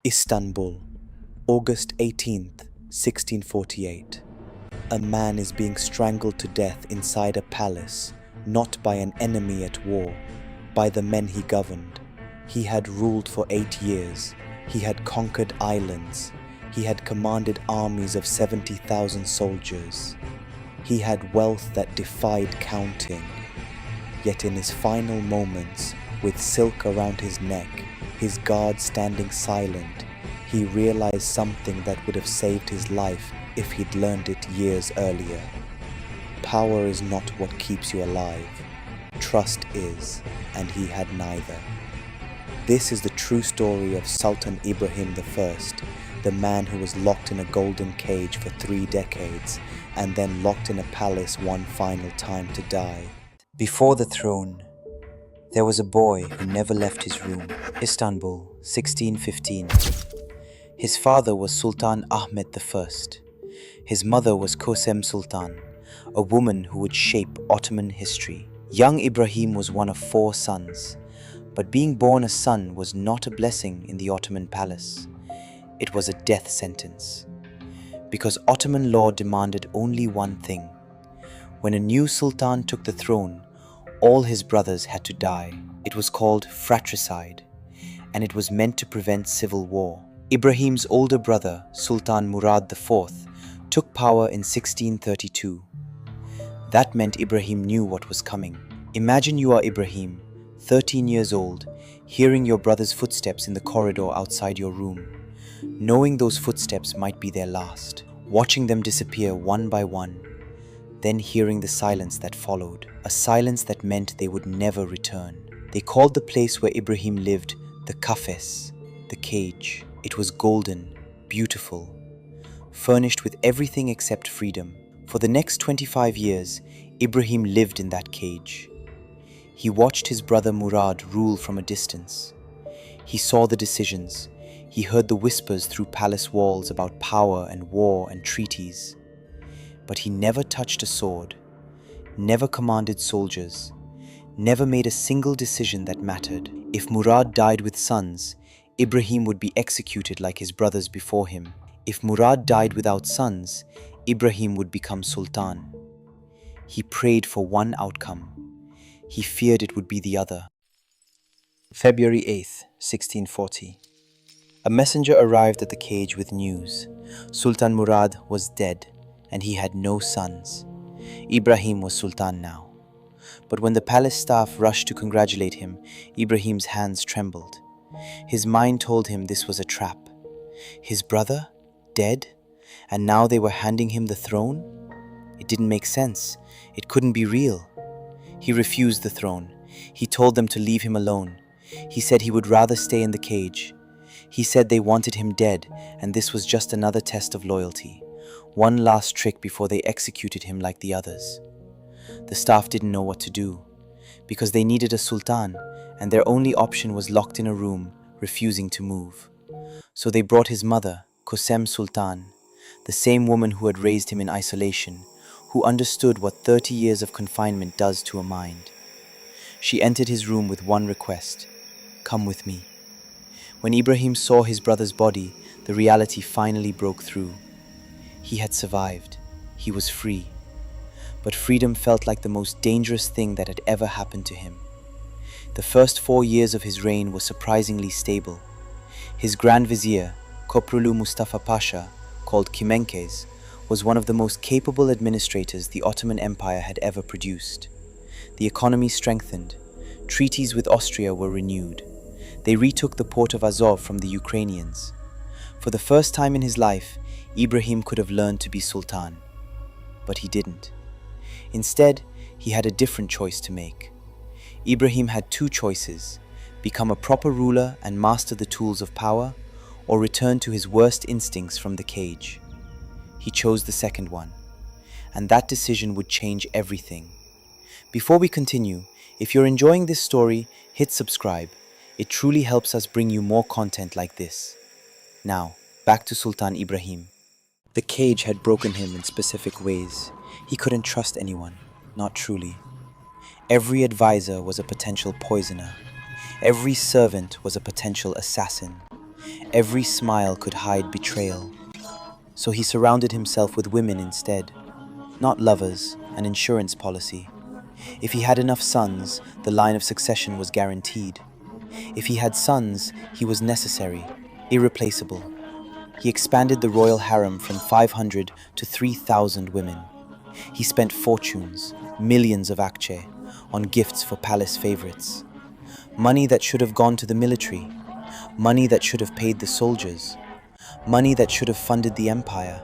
Istanbul, August 18th, 1648. A man is being strangled to death inside a palace, not by an enemy at war, by the men he governed. He had ruled for 8 years. He had conquered islands. He had commanded armies of 70,000 soldiers. He had wealth that defied counting. Yet in his final moments, with silk around his neck, his guard standing silent, he realized something that would have saved his life if he'd learned it years earlier. Power is not what keeps you alive. Trust is, and he had neither. This is the true story of Sultan Ibrahim I, the man who was locked in a golden cage for 3 decades and then locked in a palace one final time to die. Before the throne, there was a boy who never left his room. Istanbul, 1615. His father was Sultan Ahmed I. His mother was Kosem Sultan, a woman who would shape Ottoman history. Young Ibrahim was one of 4 sons, but being born a son was not a blessing in the Ottoman palace. It was a death sentence, because Ottoman law demanded only one thing. When a new sultan took the throne, all his brothers had to die. It was called fratricide, and it was meant to prevent civil war. Ibrahim's older brother, Sultan Murad IV, took power in 1632. That meant Ibrahim knew what was coming. Imagine you are Ibrahim, 13 years old, hearing your brother's footsteps in the corridor outside your room, knowing those footsteps might be their last, watching them disappear one by one, then hearing the silence that followed, a silence that meant they would never return. They called the place where Ibrahim lived the kafes, the cage. It was golden, beautiful, furnished with everything except freedom. For the next 25 years, Ibrahim lived in that cage. He watched his brother Murad rule from a distance. He saw the decisions. He heard the whispers through palace walls about power and war and treaties. But he never touched a sword, never commanded soldiers, never made a single decision that mattered. If Murad died with sons, Ibrahim would be executed like his brothers before him. If Murad died without sons, Ibrahim would become sultan. He prayed for one outcome. He feared it would be the other. February 8th, 1640. A messenger arrived at the cage with news. Sultan Murad was dead, and he had no sons. Ibrahim was sultan now. But when the palace staff rushed to congratulate him, Ibrahim's hands trembled. His mind told him this was a trap. His brother? Dead? And now they were handing him the throne? It didn't make sense. It couldn't be real. He refused the throne. He told them to leave him alone. He said he would rather stay in the cage. He said they wanted him dead, and this was just another test of loyalty. One last trick before they executed him like the others. The staff didn't know what to do, because they needed a sultan, and their only option was locked in a room, refusing to move. So they brought his mother, Kosem Sultan, the same woman who had raised him in isolation, who understood what 30 years of confinement does to a mind. She entered his room with one request: "Come with me." When Ibrahim saw his brother's body, the reality finally broke through. He had survived. He was free. But freedom felt like the most dangerous thing that had ever happened to him. The first 4 years of his reign were surprisingly stable. His Grand Vizier, Koprulu Mustafa Pasha, called Kimenkes, was one of the most capable administrators the Ottoman Empire had ever produced. The economy strengthened. Treaties with Austria were renewed. They retook the port of Azov from the Ukrainians. For the first time in his life, Ibrahim could have learned to be sultan. But he didn't. Instead, he had a different choice to make. Ibrahim had 2 choices: become a proper ruler and master the tools of power, or return to his worst instincts from the cage. He chose the second one, and that decision would change everything. Before we continue, if you're enjoying this story, hit subscribe. It truly helps us bring you more content like this. Now, back to Sultan Ibrahim. The cage had broken him in specific ways. He couldn't trust anyone, not truly. Every advisor was a potential poisoner. Every servant was a potential assassin. Every smile could hide betrayal. So he surrounded himself with women instead. Not lovers, an insurance policy. If he had enough sons, the line of succession was guaranteed. If he had sons, he was necessary, irreplaceable. He expanded the royal harem from 500 to 3,000 women. He spent fortunes, millions of akçe, on gifts for palace favorites. Money that should have gone to the military. Money that should have paid the soldiers. Money that should have funded the empire.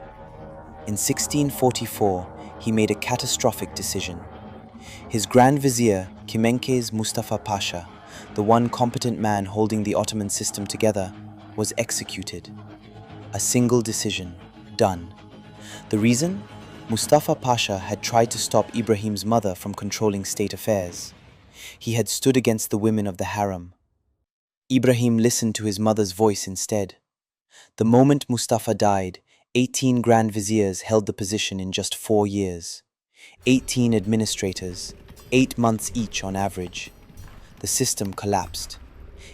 In 1644, he made a catastrophic decision. His Grand Vizier, Kemençes Mustafa Pasha, the one competent man holding the Ottoman system together, was executed. A single decision, done. The reason? Mustafa Pasha had tried to stop Ibrahim's mother from controlling state affairs. He had stood against the women of the harem. Ibrahim listened to his mother's voice instead. The moment Mustafa died, 18 Grand Viziers held the position in just 4 years. 18 administrators, 8 months each on average. The system collapsed.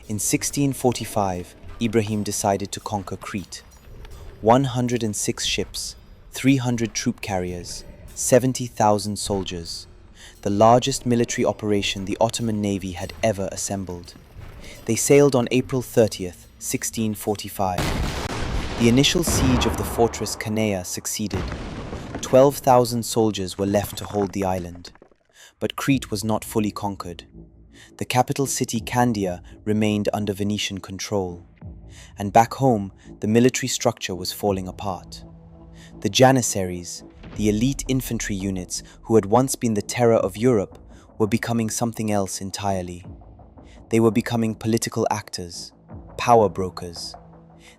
In 1645, Ibrahim decided to conquer Crete. 106 ships, 300 troop carriers, 70,000 soldiers. The largest military operation the Ottoman Navy had ever assembled. They sailed on April 30th, 1645. The initial siege of the fortress Canea succeeded. 12,000 soldiers were left to hold the island. But Crete was not fully conquered. The capital city Candia remained under Venetian control. And back home, the military structure was falling apart. The Janissaries, the elite infantry units who had once been the terror of Europe, were becoming something else entirely. They were becoming political actors, power brokers.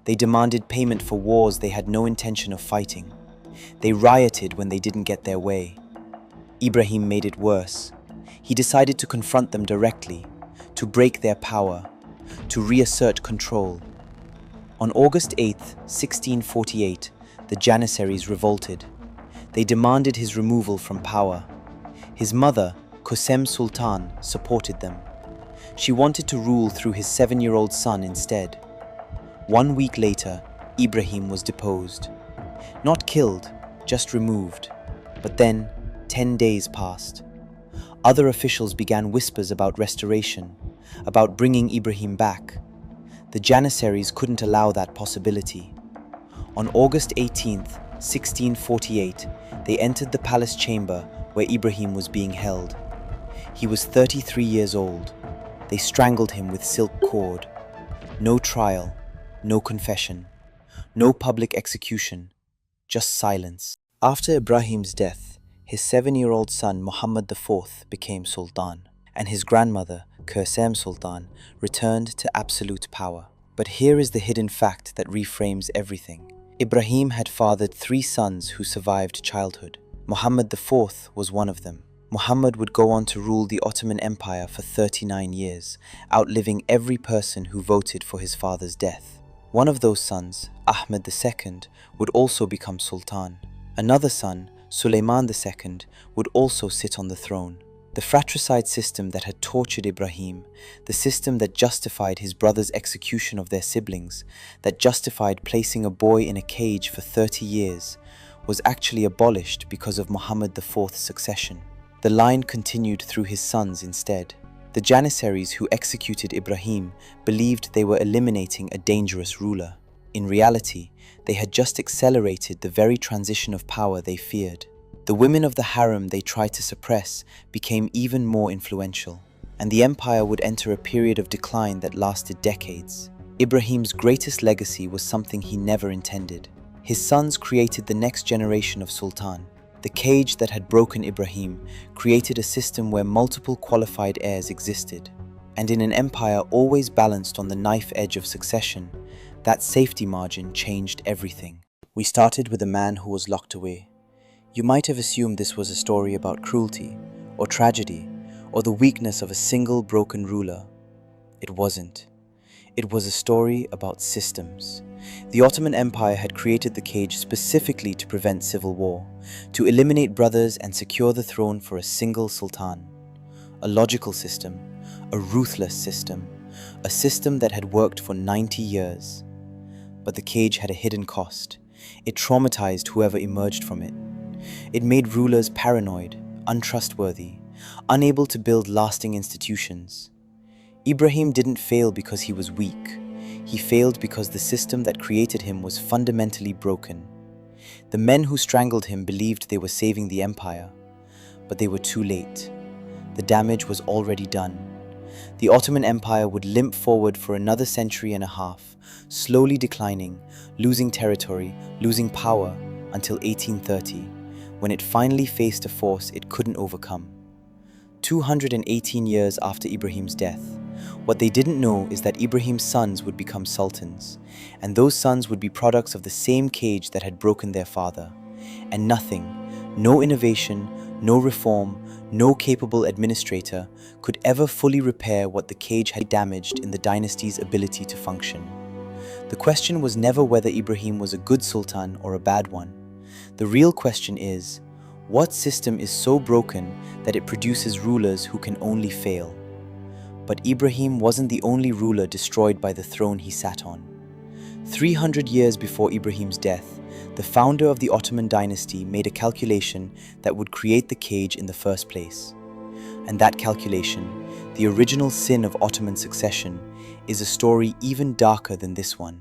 They demanded payment for wars they had no intention of fighting. They rioted when they didn't get their way. Ibrahim made it worse. He decided to confront them directly, to break their power, to reassert control. On August 8, 1648, the Janissaries revolted. They demanded his removal from power. His mother, Kösem Sultan, supported them. She wanted to rule through his 7-year-old son instead. 1 week later, Ibrahim was deposed. Not killed, just removed. But then, 10 days passed. Other officials began whispers about restoration, about bringing Ibrahim back. The Janissaries couldn't allow that possibility. On August 18th, 1648, they entered the palace chamber where Ibrahim was being held. He was 33 years old. They strangled him with silk cord. No trial, no confession, no public execution, just silence. After Ibrahim's death, his 7-year-old son Muhammad IV became Sultan, and his grandmother, Kösem Sultan, returned to absolute power. But here is the hidden fact that reframes everything. Ibrahim had fathered 3 sons who survived childhood. Muhammad IV was one of them. Muhammad would go on to rule the Ottoman Empire for 39 years, outliving every person who voted for his father's death. One of those sons, Ahmed II, would also become Sultan. Another son, Suleiman II, would also sit on the throne. The fratricide system that had tortured Ibrahim, the system that justified his brother's execution of their siblings, that justified placing a boy in a cage for 30 years, was actually abolished because of Muhammad IV's succession. The line continued through his sons instead. The Janissaries who executed Ibrahim believed they were eliminating a dangerous ruler. In reality, they had just accelerated the very transition of power they feared. The women of the harem they tried to suppress became even more influential, and the empire would enter a period of decline that lasted decades. Ibrahim's greatest legacy was something he never intended. His sons created the next generation of sultan. The cage that had broken Ibrahim created a system where multiple qualified heirs existed. And in an empire always balanced on the knife edge of succession, that safety margin changed everything. We started with a man who was locked away. You might have assumed this was a story about cruelty, or tragedy, or the weakness of a single broken ruler. It wasn't. It was a story about systems. The Ottoman Empire had created the cage specifically to prevent civil war, to eliminate brothers and secure the throne for a single sultan. A logical system, a ruthless system, a system that had worked for 90 years. But the cage had a hidden cost. It traumatized whoever emerged from it. It made rulers paranoid, untrustworthy, unable to build lasting institutions. Ibrahim didn't fail because he was weak. He failed because the system that created him was fundamentally broken. The men who strangled him believed they were saving the empire, but they were too late. The damage was already done. The Ottoman Empire would limp forward for another century and a half, slowly declining, losing territory, losing power, until 1830, when it finally faced a force it couldn't overcome. 218 years after Ibrahim's death, what they didn't know is that Ibrahim's sons would become sultans, and those sons would be products of the same cage that had broken their father. And nothing, no innovation, no reform, no capable administrator could ever fully repair what the cage had damaged in the dynasty's ability to function. The question was never whether Ibrahim was a good sultan or a bad one. The real question is, what system is so broken that it produces rulers who can only fail? But Ibrahim wasn't the only ruler destroyed by the throne he sat on. 300 years before Ibrahim's death, the founder of the Ottoman dynasty made a calculation that would create the cage in the first place. And that calculation, the original sin of Ottoman succession, is a story even darker than this one.